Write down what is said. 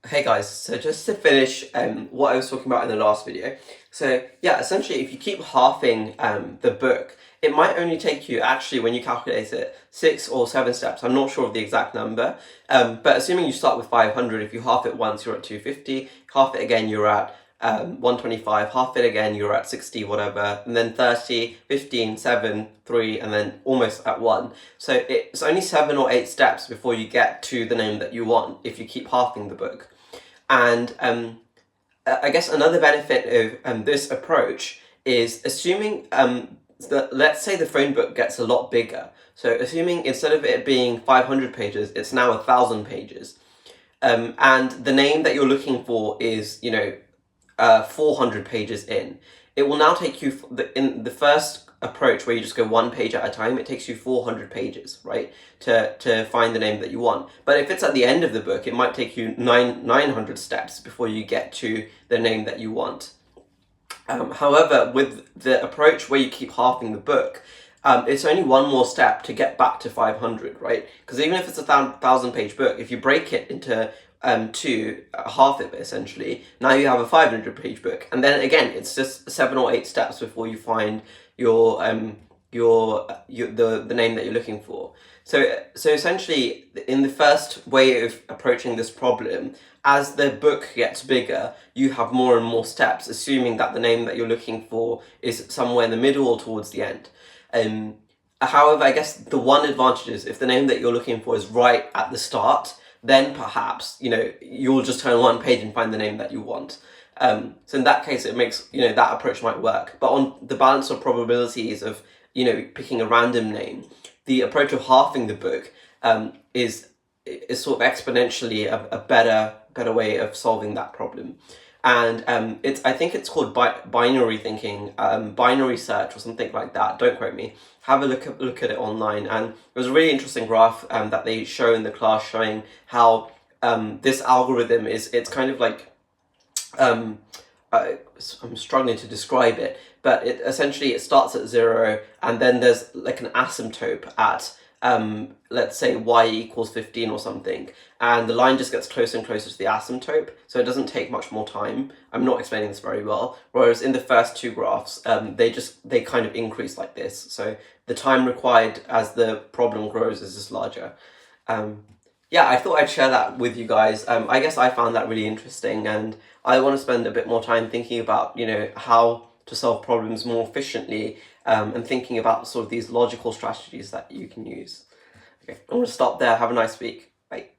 Hey guys, so just to finish what I was talking about in the last video. So yeah, essentially if you keep halving the book, it might only take you, actually when you calculate it, 6 or 7 steps. I'm not sure of the exact number, but assuming you start with 500, if you half it once you're at 250, half it again you're at 125, half it again you're at 60, whatever, and then 30, 15, 7, 3, and then almost at 1. So it's only 7 or 8 steps before you get to the name that you want if you keep halving the book. And I guess another benefit of this approach is assuming that, let's say the phone book gets a lot bigger. So assuming instead of it being 500 pages, it's now 1,000 pages. And the name that you're looking for is, 400 pages in. It will now take you, in the first approach where you just go one page at a time, it takes you 400 pages, right, to find the name that you want. But if it's at the end of the book, it might take you 900 steps before you get to the name that you want. However, with the approach where you keep halving the book, it's only one more step to get back to 500, right? Because even if it's a 1,000-page book, if you break it into two, half it essentially, now you have a 500-page book. And then again, it's just 7 or 8 steps before you find your the name that you're looking for. So essentially, in the first way of approaching this problem, as the book gets bigger, you have more and more steps, assuming that the name that you're looking for is somewhere in the middle or towards the end. However, I guess the one advantage is if the name that you're looking for is right at the start, then perhaps, you'll just turn one page and find the name that you want. So in that case, it makes, that approach might work. But on the balance of probabilities of, picking a random name, the approach of halving the book is sort of exponentially a better way of solving that problem. And I think it's called binary thinking, binary search or something like that. Don't quote me. Have a look at it online. And it was a really interesting graph that they show in the class showing how this algorithm it's kind of like I'm struggling to describe it, but it starts at 0, and then there's like an asymptote at let's say y equals 15 or something, and the line just gets closer and closer to the asymptote, so it doesn't take much more time. I'm not explaining this very well. Whereas in the first two graphs, they kind of increase like this, so the time required as the problem grows is just larger. Yeah, I thought I'd share that with you guys. I guess I found that really interesting, and I want to spend a bit more time thinking about, how to solve problems more efficiently, and thinking about sort of these logical strategies that you can use. Okay, I'm going to stop there. Have a nice week. Bye.